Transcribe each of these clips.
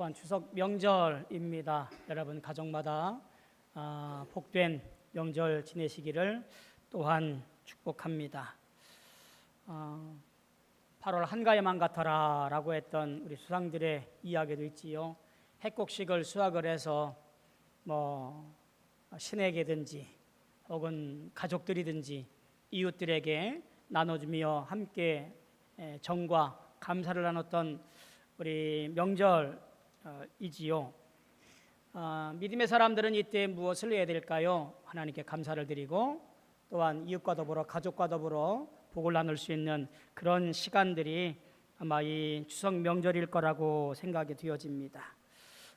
또한 추석 명절입니다. 여러분 가정마다 복된 명절 지내시기를 또한 축복합니다. 8월 한가위만 같아라 라고 했던 우리 수상들의 이야기도 있지요. 핵곡식을 수확을 해서 신에게든지 혹은 가족들이든지 이웃들에게 나눠주며 함께 정과 감사를 나눴던 우리 명절이지요. 믿음의 사람들은 이때 무엇을 해야 될까요? 하나님께 감사를 드리고 또한 이웃과 더불어 가족과 더불어 복을 나눌 수 있는 그런 시간들이 아마 이 추석 명절일 거라고 생각이 되어집니다.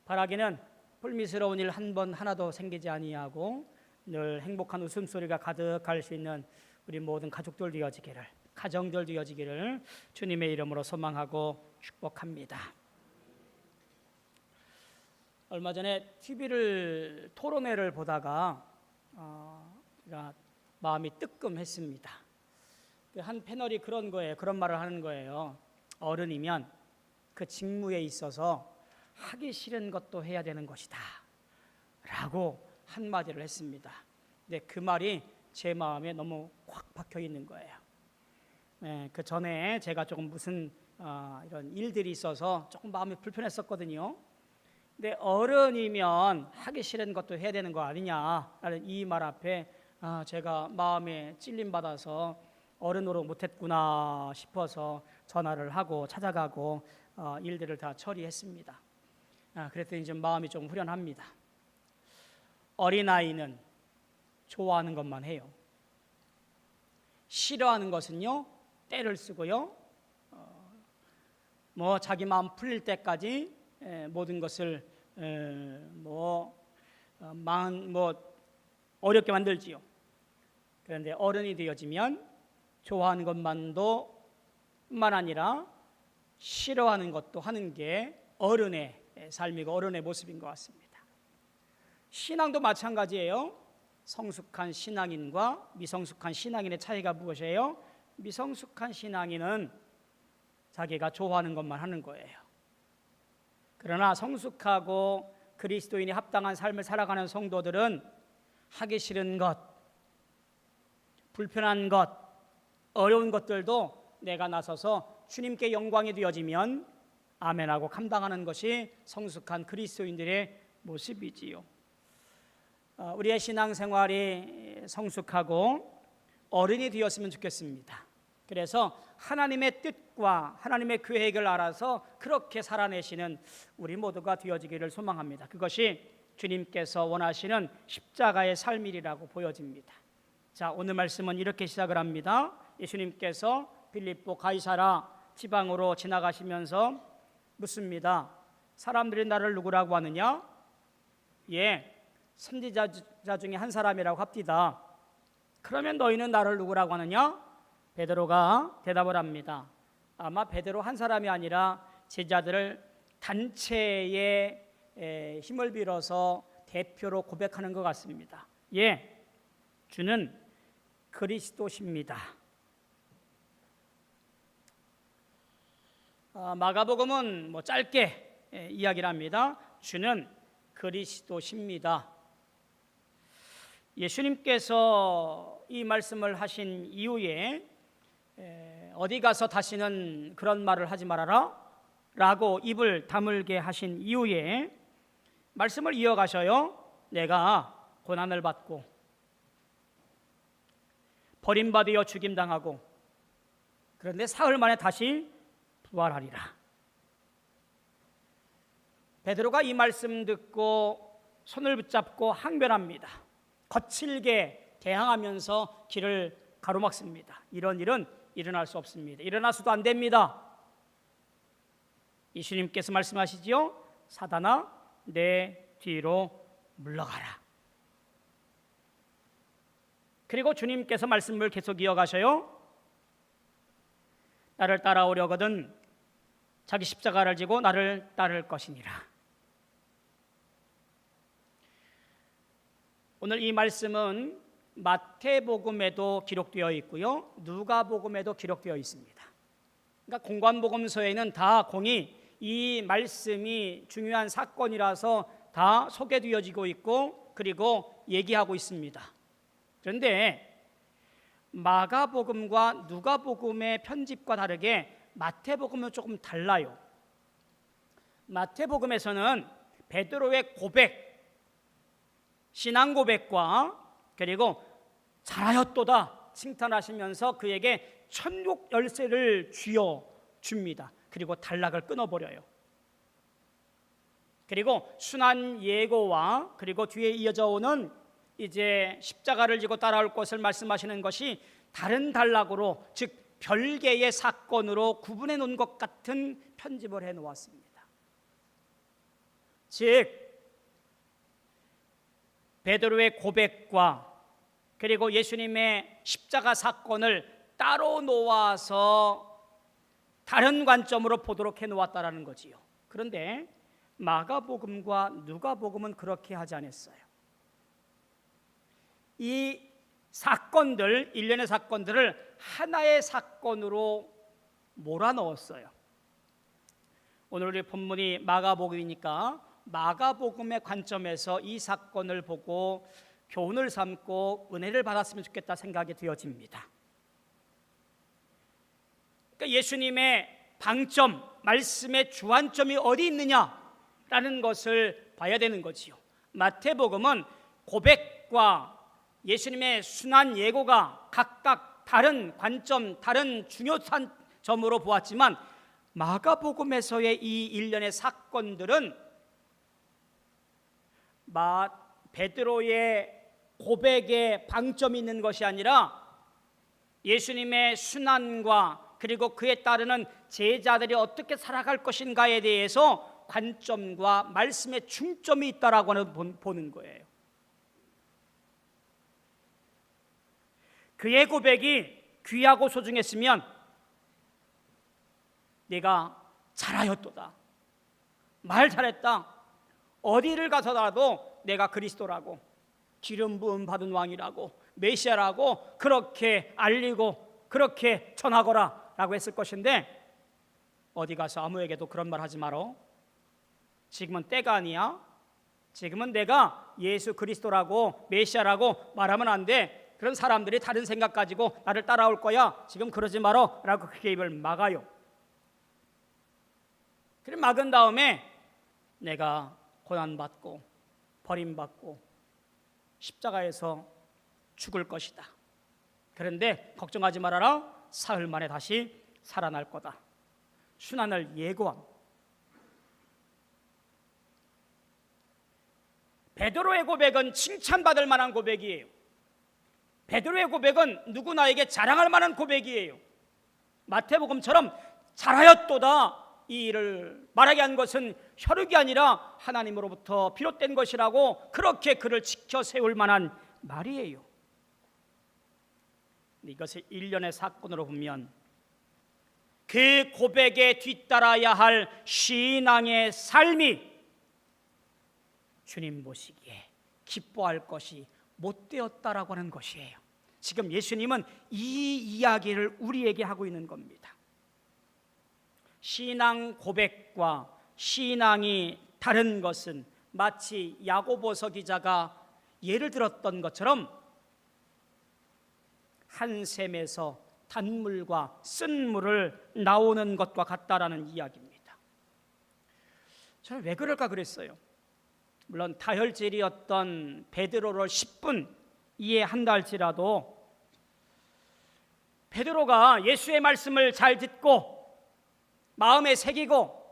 바라기는 불미스러운 일 한 번 하나도 생기지 아니하고 늘 행복한 웃음소리가 가득할 수 있는 우리 모든 가족들 되어지기를, 가정들 되어지기를 주님의 이름으로 소망하고 축복합니다. 얼마 전에 TV를 토론회를 보다가 마음이 뜨끔했습니다. 한 패널이 그런 말을 하는 거예요. 어른이면 그 직무에 있어서 하기 싫은 것도 해야 되는 것이다 라고 한마디를 했습니다. 근데 그 말이 제 마음에 너무 꽉 박혀 있는 거예요. 그 전에 제가 조금 무슨 이런 일들이 있어서 조금 마음이 불편했었거든요. 근데 어른이면 하기 싫은 것도 해야 되는 거 아니냐라는 이 말 앞에 제가 마음에 찔림받아서 어른으로 못했구나 싶어서 전화를 하고 찾아가고 일들을 다 처리했습니다. 그랬더니 좀 마음이 좀 후련합니다. 어린아이는 좋아하는 것만 해요. 싫어하는 것은요 때를 쓰고요 자기 마음 풀릴 때까지 모든 것을 어렵게 만들지요. 그런데 어른이 되어지면 좋아하는 것만뿐만 아니라 싫어하는 것도 하는 게 어른의 삶이고 어른의 모습인 것 같습니다. 신앙도 마찬가지예요. 성숙한 신앙인과 미성숙한 신앙인의 차이가 무엇이에요? 미성숙한 신앙인은 자기가 좋아하는 것만 하는 거예요. 그러나 성숙하고 그리스도인이 합당한 삶을 살아가는 성도들은 하기 싫은 것, 불편한 것, 어려운 것들도 내가 나서서 주님께 영광이 되어지면 아멘하고 감당하는 것이 성숙한 그리스도인들의 모습이지요. 우리의 신앙생활이 성숙하고 어른이 되었으면 좋겠습니다. 그래서 하나님의 뜻과 하나님의 계획을 알아서 그렇게 살아내시는 우리 모두가 되어지기를 소망합니다. 그것이 주님께서 원하시는 십자가의 삶이라고 보여집니다. 자, 오늘 말씀은 이렇게 시작을 합니다. 예수님께서 빌립보 가이사라 지방으로 지나가시면서 묻습니다. 사람들이 나를 누구라고 하느냐? 선지자 중에 한 사람이라고 합디다. 그러면 너희는 나를 누구라고 하느냐? 베드로가 대답을 합니다. 아마 베드로 한 사람이 아니라 제자들을 단체의 힘을 빌어서 대표로 고백하는 것 같습니다. 주는 그리스도십니다. 마가복음은 짧게 이야기를 합니다. 주는 그리스도십니다. 예수님께서 이 말씀을 하신 이후에 어디 가서 다시는 그런 말을 하지 말아라 라고 입을 다물게 하신 이후에 말씀을 이어가셔요. 내가 고난을 받고 버림받아 죽임당하고 그런데 사흘 만에 다시 부활하리라. 베드로가 이 말씀 듣고 손을 붙잡고 항변합니다. 거칠게 대항하면서 길을 가로막습니다. 이런 일은 일어날 수 없습니다. 일어나서도 안 됩니다. 예수님께서 말씀하시지요. 사단아 내 뒤로 물러가라. 그리고 주님께서 말씀을 계속 이어가셔요. 나를 따라오려거든 자기 십자가를 지고 나를 따를 것이니라. 오늘 이 말씀은 마태복음에도 기록되어 있고요, 누가복음에도 기록되어 있습니다. 그러니까 공관복음서에는 다 공이 이 말씀이 중요한 사건이라서 다 소개되어지고 있고 그리고 얘기하고 있습니다. 그런데 마가복음과 누가복음의 편집과 다르게 마태복음은 조금 달라요. 마태복음에서는 베드로의 고백, 신앙 고백과 그리고 잘하였도다 칭찬하시면서 그에게 천국 열쇠를 쥐어 줍니다. 그리고 단락을 끊어버려요. 그리고 순한 예고와 그리고 뒤에 이어져 오는 이제 십자가를 지고 따라올 것을 말씀하시는 것이 다른 단락으로, 즉 별개의 사건으로 구분해 놓은 것 같은 편집을 해 놓았습니다. 즉 베드로의 고백과 그리고 예수님의 십자가 사건을 따로 놓아서 다른 관점으로 보도록 해 놓았다라는 거지요. 그런데 마가복음과 누가복음은 그렇게 하지 않았어요. 이 사건들, 일련의 사건들을 하나의 사건으로 몰아넣었어요. 오늘 우리 본문이 마가복음이니까 마가복음의 관점에서 이 사건을 보고 교훈을 삼고 은혜를 받았으면 좋겠다 생각이 되어집니다. 그러니까 예수님의 방점, 말씀의 주안점이 어디 있느냐라는 것을 봐야 되는 거지요. 마태복음은 고백과 예수님의 순한 예고가 각각 다른 관점, 다른 중요한 점으로 보았지만 마가복음에서의 이 일련의 사건들은 베드로의 고백에 방점이 있는 것이 아니라 예수님의 순환과 그리고 그에 따르는 제자들이 어떻게 살아갈 것인가에 대해서 관점과 말씀의 중점이 있다라고 보는 거예요. 그의 고백이 귀하고 소중했으면 내가 잘하였도다, 말 잘했다, 어디를 가서라도 내가 그리스도라고, 기름 부음 받은 왕이라고, 메시아라고 그렇게 알리고 그렇게 전하거라 라고 했을 것인데, 어디 가서 아무에게도 그런 말 하지 마라, 지금은 때가 아니야, 지금은 내가 예수 그리스도라고 메시아라고 말하면 안 돼, 그런 사람들이 다른 생각 가지고 나를 따라올 거야, 지금 그러지 마라 라고 그 입을 막아요. 그래 막은 다음에 내가 고난받고 버림받고 십자가에서 죽을 것이다, 그런데 걱정하지 말아라, 사흘 만에 다시 살아날 거다, 순환을 예고함. 베드로의 고백은 칭찬받을 만한 고백이에요. 베드로의 고백은 누구나에게 자랑할 만한 고백이에요. 마태복음처럼 잘하였도다 이 일을 말하게 한 것은 혈육이 아니라 하나님으로부터 비롯된 것이라고 그렇게 그를 지켜 세울 만한 말이에요. 이것을 일련의 사건으로 보면 그 고백에 뒤따라야 할 신앙의 삶이 주님 보시기에 기뻐할 것이 못되었다라고 하는 것이에요. 지금 예수님은 이 이야기를 우리에게 하고 있는 겁니다. 신앙 고백과 신앙이 다른 것은 마치 야고보서 기자가 예를 들었던 것처럼 한 샘에서 단물과 쓴물을 나오는 것과 같다라는 이야기입니다. 저는 왜 그럴까 그랬어요. 물론 다혈질이었던 베드로를 10분 이해한다 할지라도 베드로가 예수의 말씀을 잘 듣고 마음에 새기고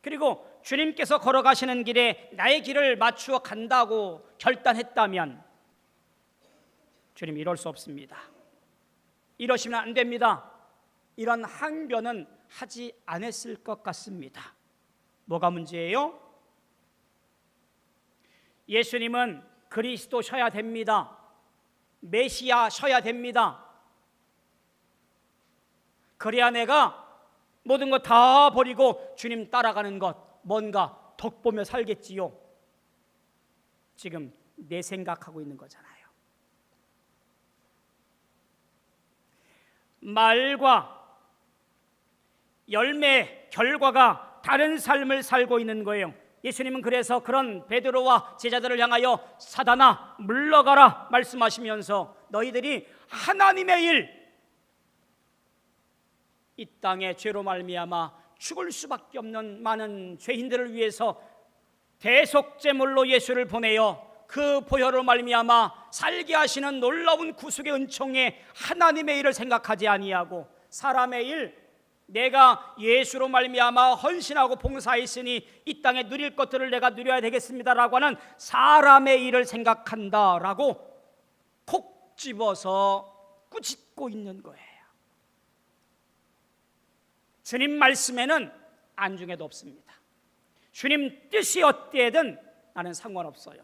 그리고 주님께서 걸어가시는 길에 나의 길을 맞추어 간다고 결단했다면 주님 이럴 수 없습니다, 이러시면 안 됩니다, 이런 항변은 하지 않았을 것 같습니다. 뭐가 문제예요? 예수님은 그리스도셔야 됩니다, 메시아셔야 됩니다. 그래야 내가 모든 것 다 버리고 주님 따라가는 것, 뭔가 덕보며 살겠지요. 지금 내 생각하고 있는 거잖아요. 말과 열매 결과가 다른 삶을 살고 있는 거예요. 예수님은 그래서 그런 베드로와 제자들을 향하여 사단아 물러가라 말씀하시면서 너희들이 하나님의 일, 이 땅에 죄로 말미암아 죽을 수밖에 없는 많은 죄인들을 위해서 대속제물로 예수를 보내어 그 보혈로 말미암아 살게 하시는 놀라운 구속의 은총에 하나님의 일을 생각하지 아니하고 사람의 일, 내가 예수로 말미암아 헌신하고 봉사했으니 이 땅에 누릴 것들을 내가 누려야 되겠습니다라고 하는 사람의 일을 생각한다라고 콕 집어서 꾸짖고 있는 거예요. 주님 말씀에는 안중에도 없습니다. 주님 뜻이 어때든 나는 상관없어요.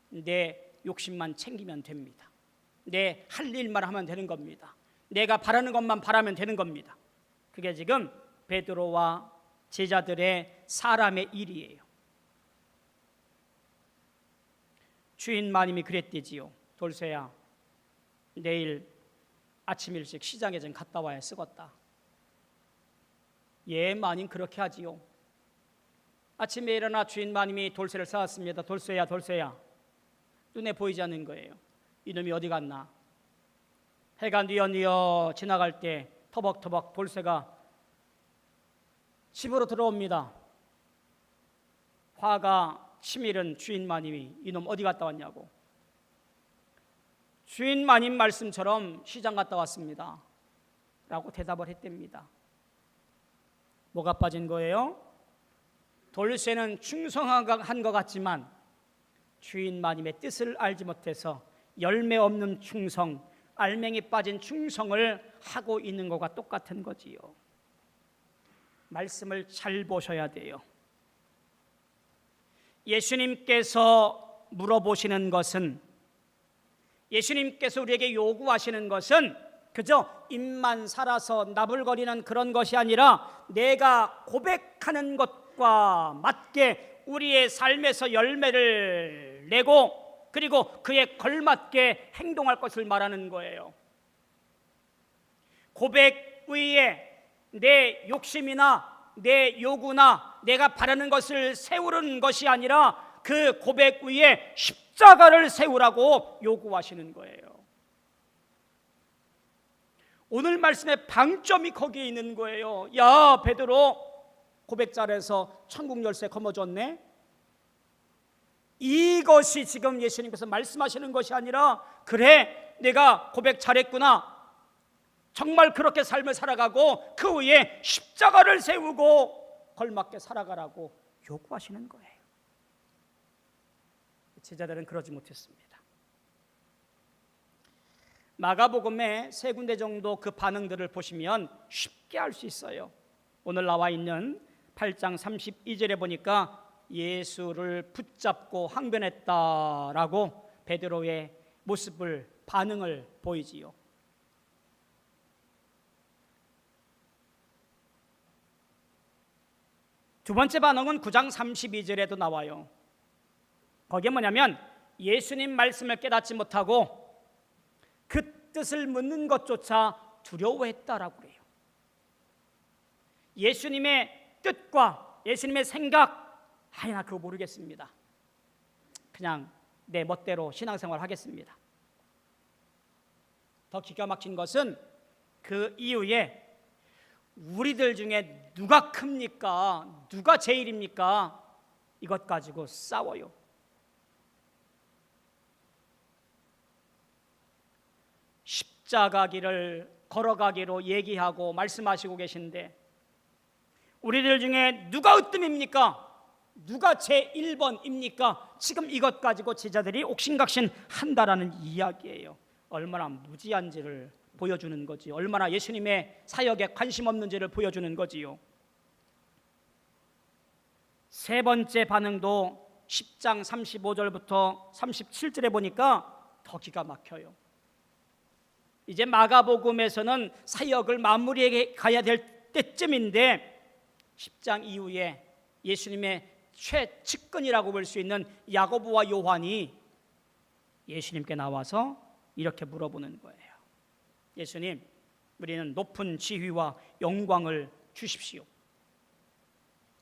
내 욕심만 챙기면 됩니다. 내 할 일만 하면 되는 겁니다. 내가 바라는 것만 바라면 되는 겁니다. 그게 지금 베드로와 제자들의 사람의 일이에요. 주인 마님이 그랬대지요. 돌쇠야, 내일 아침 일찍 시장에 좀 갔다 와야 쓰겄다. 예, 마님 그렇게 하지요. 아침에 일어나 주인 마님이 돌쇠를 사왔습니다. 돌쇠야, 돌쇠야, 눈에 보이지 않는 거예요. 이놈이 어디 갔나? 해가 뉘어뉘어 지나갈 때 터벅터벅 돌쇠가 집으로 들어옵니다. 화가 치밀은 주인 마님이 이놈 어디 갔다 왔냐고. 주인 마님 말씀처럼 시장 갔다 왔습니다 라고 대답을 했답니다. 뭐가 빠진 거예요? 돌쇠는 충성한 것 같지만 주인 마님의 뜻을 알지 못해서 열매 없는 충성, 알맹이 빠진 충성을 하고 있는 것과 똑같은 거지요. 말씀을 잘 보셔야 돼요. 예수님께서 물어보시는 것은, 예수님께서 우리에게 요구하시는 것은 그저 입만 살아서 나불거리는 그런 것이 아니라 내가 고백하는 것과 맞게 우리의 삶에서 열매를 내고 그리고 그에 걸맞게 행동할 것을 말하는 거예요. 고백 위에 내 욕심이나 내 요구나 내가 바라는 것을 세우는 것이 아니라 그 고백 위에 십자가를 세우라고 요구하시는 거예요. 오늘 말씀의 방점이 거기에 있는 거예요. 야, 베드로, 고백 잘해서 천국 열쇠 거머쥐었네. 이것이 지금 예수님께서 말씀하시는 것이 아니라, 그래 내가 고백 잘했구나, 정말 그렇게 삶을 살아가고 그 위에 십자가를 세우고 걸맞게 살아가라고 요구하시는 거예요. 제자들은 그러지 못했습니다. 마가복음에 3군데 정도 그 반응들을 보시면 쉽게 알 수 있어요. 오늘 나와 있는 8장 32절에 보니까 예수를 붙잡고 항변했다라고 베드로의 모습을, 반응을 보이지요. 두 번째 반응은 9장 32절에도 나와요. 거기에 뭐냐면 예수님 말씀을 깨닫지 못하고 그 뜻을 묻는 것조차 두려워했다라고 그래요. 예수님의 뜻과 예수님의 생각, 나 그거 모르겠습니다. 그냥 내 멋대로 신앙생활 하겠습니다. 더 기가 막힌 것은 그 이후에 우리들 중에 누가 큽니까? 누가 제일입니까? 이것 가지고 싸워요. 십자가 길을 걸어가기로 얘기하고 말씀하시고 계신데 우리들 중에 누가 으뜸입니까? 누가 제1번입니까? 지금 이것 가지고 제자들이 옥신각신 한다라는 이야기예요. 얼마나 무지한지를 보여주는 거지, 얼마나 예수님의 사역에 관심 없는지를 보여주는 거지요. 세 번째 반응도 10장 35절부터 37절에 보니까 더 기가 막혀요. 이제 마가복음에서는 사역을 마무리해 가야 될 때쯤인데 10장 이후에 예수님의 최측근이라고 볼 수 있는 야고보와 요한이 예수님께 나와서 이렇게 물어보는 거예요. 예수님, 우리는 높은 지위와 영광을 주십시오.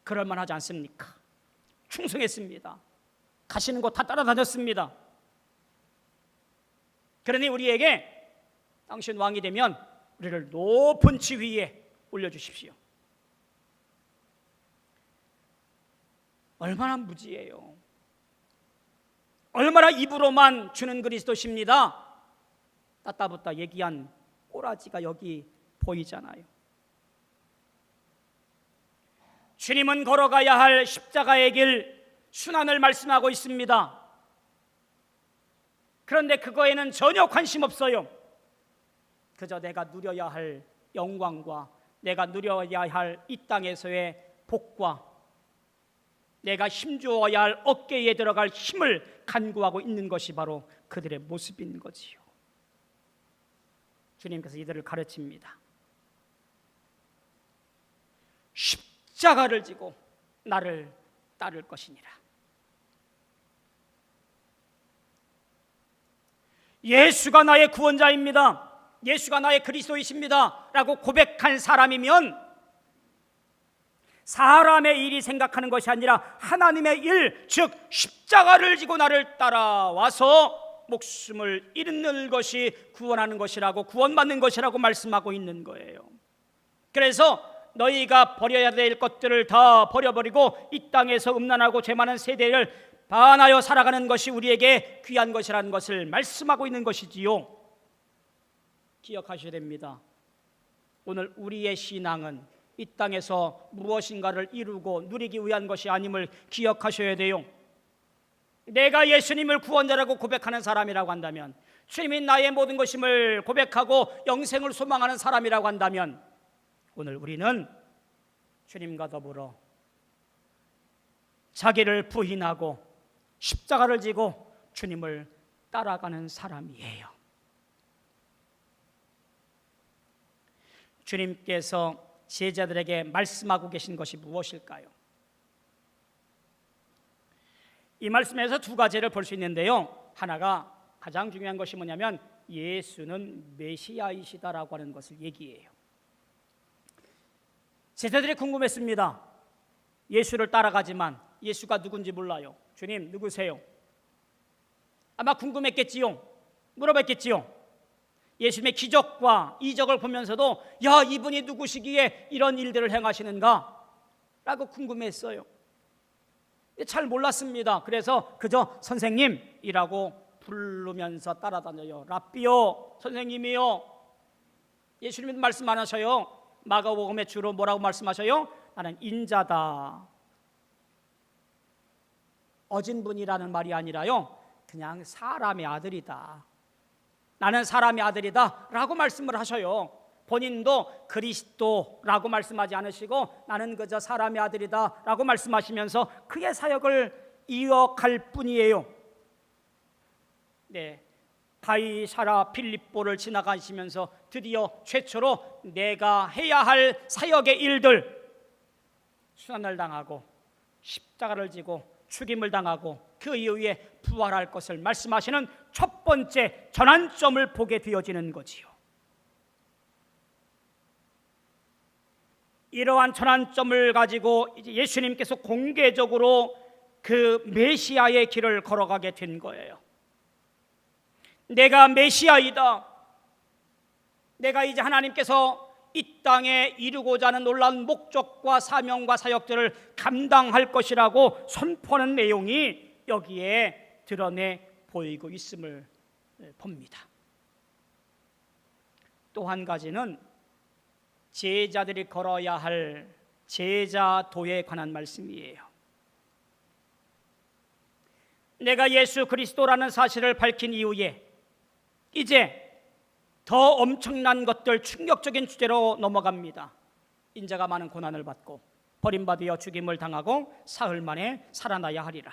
그럴 만하지 않습니까? 충성했습니다. 가시는 곳 다 따라다녔습니다. 그러니 우리에게 당신 왕이 되면 우리를 높은 지위에 올려주십시오. 얼마나 무지해요. 얼마나 입으로만 주는 그리스도십니다. 따따붙다 얘기한 꼬라지가 여기 보이잖아요. 주님은 걸어가야 할 십자가의 길, 순환을 말씀하고 있습니다. 그런데 그거에는 전혀 관심 없어요. 그저 내가 누려야 할 영광과 내가 누려야 할 이 땅에서의 복과 내가 힘주어야 할 어깨에 들어갈 힘을 간구하고 있는 것이 바로 그들의 모습인 거지요. 주님께서 이들을 가르칩니다. 십자가를 지고 나를 따를 것이니라. 예수가 나의 구원자입니다. 예수가 나의 그리스도이십니다 라고 고백한 사람이면 사람의 일이 생각하는 것이 아니라 하나님의 일, 즉 십자가를 지고 나를 따라와서 목숨을 잃는 것이 구원하는 것이라고, 구원받는 것이라고 말씀하고 있는 거예요. 그래서 너희가 버려야 될 것들을 다 버려버리고 이 땅에서 음란하고 죄 많은 세대를 반하여 살아가는 것이 우리에게 귀한 것이라는 것을 말씀하고 있는 것이지요. 기억하셔야 됩니다. 오늘 우리의 신앙은 이 땅에서 무엇인가를 이루고 누리기 위한 것이 아님을 기억하셔야 돼요. 내가 예수님을 구원자라고 고백하는 사람이라고 한다면, 주님이 나의 모든 것임을 고백하고 영생을 소망하는 사람이라고 한다면, 오늘 우리는 주님과 더불어 자기를 부인하고 십자가를 지고 주님을 따라가는 사람이에요. 주님께서 제자들에게 말씀하고 계신 것이 무엇일까요? 이 말씀에서 두 가지를 볼 수 있는데요. 하나가 가장 중요한 것이 뭐냐면 예수는 메시아이시다라고 하는 것을 얘기해요. 제자들이 궁금했습니다. 예수를 따라가지만 예수가 누군지 몰라요. 주님 누구세요? 아마 궁금했겠지요. 물어봤겠지요. 예수님의 기적과 이적을 보면서도 야, 이분이 누구시기에 이런 일들을 행하시는가? 라고 궁금했어요. 잘 몰랐습니다. 그래서 그저 선생님이라고 부르면서 따라다녀요. 랍비요, 선생님이요. 예수님은 말씀 안 하셔요. 마가복음에 주로 뭐라고 말씀하셔요? 나는 인자다. 어진 분이라는 말이 아니라요, 그냥 사람의 아들이다. 나는 사람의 아들이다 라고 말씀을 하셔요. 본인도 그리스도라고 말씀하지 않으시고 나는 그저 사람의 아들이다 라고 말씀하시면서 그의 사역을 이어갈 뿐이에요. 네, 가이사랴 필립보를 지나가시면서 드디어 최초로 내가 해야 할 사역의 일들, 순환을 당하고 십자가를 지고 죽임을 당하고 그 이후에 부활할 것을 말씀하시는 첫 번째 전환점을 보게 되어지는 거지요. 이러한 전환점을 가지고 이제 예수님께서 공개적으로 그 메시아의 길을 걸어가게 된 거예요. 내가 메시아이다. 내가 이제 하나님께서 이 땅에 이루고자 하는 놀라운 목적과 사명과 사역들을 감당할 것이라고 선포하는 내용이 여기에 드러내 보이고 있음을 봅니다. 또 한 가지는 제자들이 걸어야 할 제자도에 관한 말씀이에요. 내가 예수 그리스도라는 사실을 밝힌 이후에 이제 더 엄청난 것들, 충격적인 주제로 넘어갑니다. 인자가 많은 고난을 받고 버림받아 죽임을 당하고 사흘 만에 살아나야 하리라.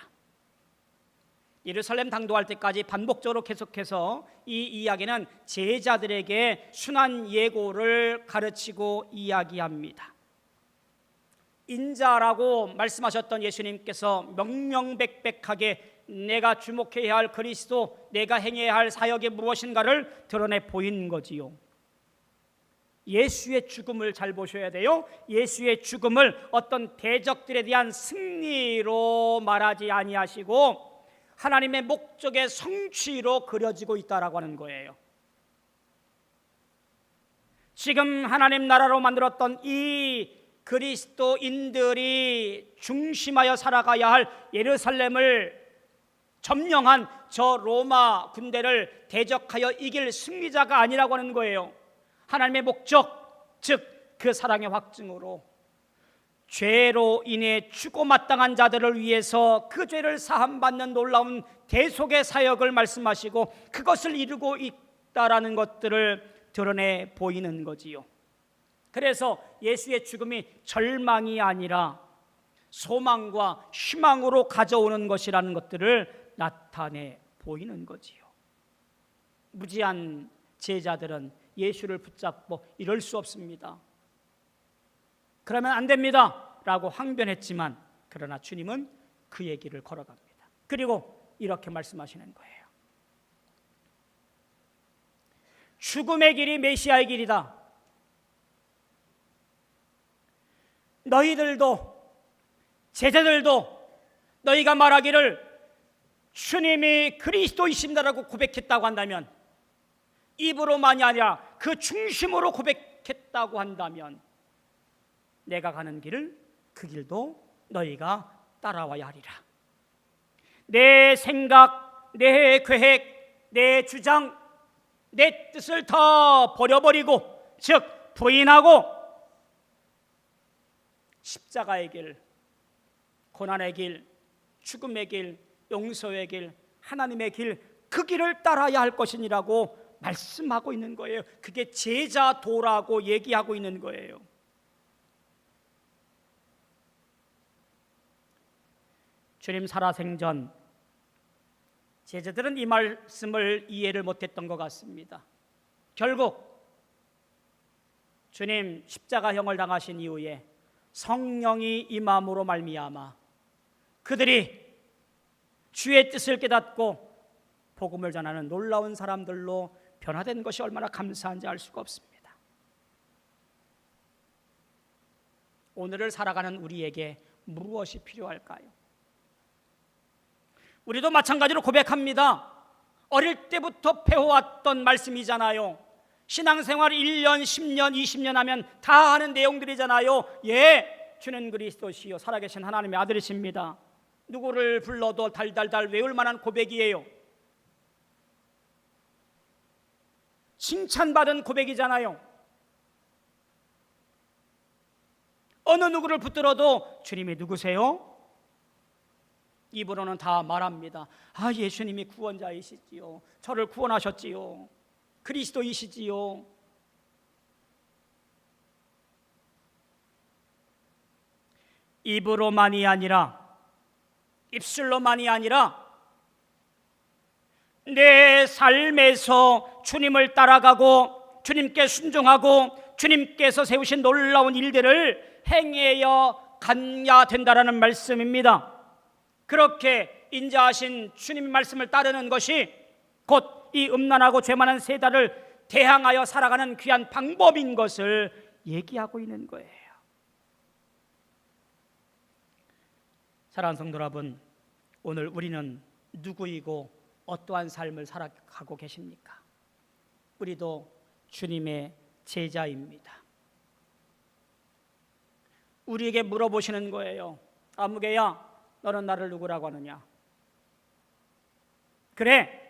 예루살렘 당도할 때까지 반복적으로 계속해서 이 이야기는 제자들에게 순환 예고를 가르치고 이야기합니다. 인자라고 말씀하셨던 예수님께서 명명백백하게 내가 주목해야 할 그리스도, 내가 행해야 할 사역이 무엇인가를 드러내 보인 거지요. 예수의 죽음을 잘 보셔야 돼요. 예수의 죽음을 어떤 대적들에 대한 승리로 말하지 아니하시고 하나님의 목적의 성취로 그려지고 있다라고 하는 거예요. 지금 하나님 나라로 만들었던 이 그리스도인들이 중심하여 살아가야 할 예루살렘을 점령한 저 로마 군대를 대적하여 이길 승리자가 아니라고 하는 거예요. 하나님의 목적, 즉 그 사랑의 확증으로 죄로 인해 죽고 마땅한 자들을 위해서 그 죄를 사함받는 놀라운 대속의 사역을 말씀하시고 그것을 이루고 있다라는 것들을 드러내 보이는 거지요. 그래서 예수의 죽음이 절망이 아니라 소망과 희망으로 가져오는 것이라는 것들을 나타내 보이는 거지요. 무지한 제자들은 예수를 붙잡고 이럴 수 없습니다. 그러면 안 됩니다 라고 항변했지만 그러나 주님은 그 얘기를 걸어갑니다. 그리고 이렇게 말씀하시는 거예요. 죽음의 길이 메시아의 길이다. 너희들도 제자들도 너희가 말하기를 주님이 그리스도이십니다라고 고백했다고 한다면, 입으로만이 아니라 그 중심으로 고백했다고 한다면 내가 가는 길을 그 길도 너희가 따라와야 하리라. 내 생각, 내 계획, 내 주장, 내 뜻을 다 버려버리고, 즉 부인하고 십자가의 길, 고난의 길, 죽음의 길, 용서의 길, 하나님의 길, 그 길을 따라야 할 것이니라고 말씀하고 있는 거예요. 그게 제자도라고 얘기하고 있는 거예요. 주님 살아생전 제자들은 이 말씀을 이해를 못했던 것 같습니다. 결국 주님 십자가형을 당하신 이후에 성령이 임함으로 말미암아 그들이 주의 뜻을 깨닫고 복음을 전하는 놀라운 사람들로 변화된 것이 얼마나 감사한지 알 수가 없습니다. 오늘을 살아가는 우리에게 무엇이 필요할까요? 우리도 마찬가지로 고백합니다. 어릴 때부터 배워왔던 말씀이잖아요. 신앙생활 1년, 10년, 20년 하면 다 하는 내용들이잖아요. 예, 주는 그리스도시요 살아계신 하나님의 아들이십니다. 누구를 불러도 달달달 외울 만한 고백이에요. 칭찬받은 고백이잖아요. 어느 누구를 붙들어도 주님이 누구세요? 입으로는 다 말합니다. 아, 예수님이 구원자이시지요. 저를 구원하셨지요. 그리스도이시지요. 입으로만이 아니라, 입술로만이 아니라 내 삶에서 주님을 따라가고 주님께 순종하고 주님께서 세우신 놀라운 일들을 행하여 가야 된다라는 말씀입니다. 그렇게 인자하신 주님의 말씀을 따르는 것이 곧 이 음란하고 죄 많은 세대를 대항하여 살아가는 귀한 방법인 것을 얘기하고 있는 거예요. 사랑하는 성도 여러분, 오늘 우리는 누구이고 어떠한 삶을 살아가고 계십니까? 우리도 주님의 제자입니다. 우리에게 물어보시는 거예요. 아무개야, 너는 나를 누구라고 하느냐? 그래,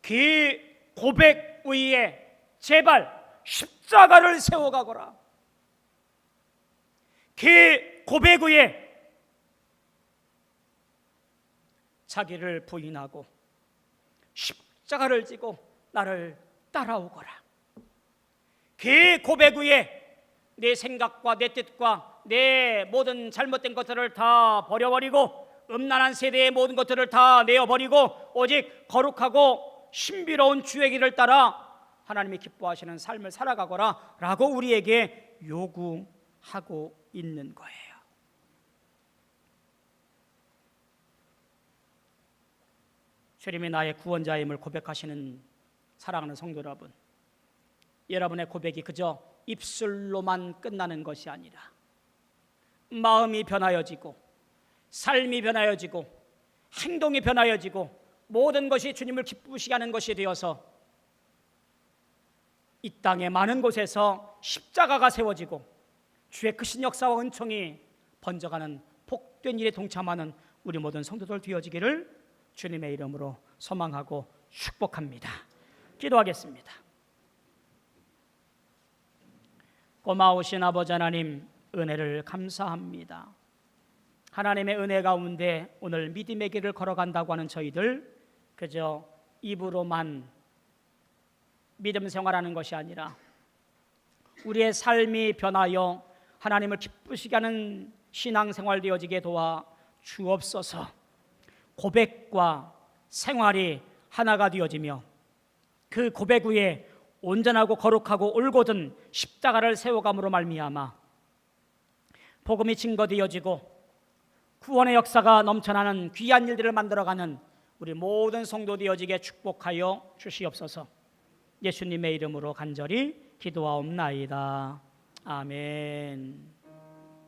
그 고백 위에 제발 십자가를 세워가거라. 그 고백 위에 자기를 부인하고 십자가를 지고 나를 따라오거라. 그 고백 위에 내 생각과 내 뜻과 내 모든 잘못된 것들을 다 버려버리고 음란한 세대의 모든 것들을 다 내어버리고 오직 거룩하고 신비로운 주의 길을 따라 하나님이 기뻐하시는 삶을 살아가거라 라고 우리에게 요구하고 있는 거예요. 주님이 나의 구원자임을 고백하시는 사랑하는 성도 여러분, 여러분의 고백이 그저 입술로만 끝나는 것이 아니라 마음이 변하여지고 삶이 변하여지고 행동이 변하여지고 모든 것이 주님을 기쁘시게 하는 것이 되어서 이 땅의 많은 곳에서 십자가가 세워지고 주의 크신 역사와 은총이 번져가는 복된 일에 동참하는 우리 모든 성도들 되어지기를 주님의 이름으로 소망하고 축복합니다. 기도하겠습니다. 고마우신 아버지 하나님, 은혜를 감사합니다. 하나님의 은혜 가운데 오늘 믿음의 길을 걸어간다고 하는 저희들 그저 입으로만 믿음 생활하는 것이 아니라 우리의 삶이 변하여 하나님을 기쁘시게 하는 신앙생활 되어지게 도와 주옵소서. 고백과 생활이 하나가 되어지며 그 고백 위에 온전하고 거룩하고 올곧은 십자가를 세워감으로 말미암아 복음이 증거되어지고 구원의 역사가 넘쳐나는 귀한 일들을 만들어가는 우리 모든 성도 되어지게 축복하여 주시옵소서. 예수님의 이름으로 간절히 기도하옵나이다. 아멘.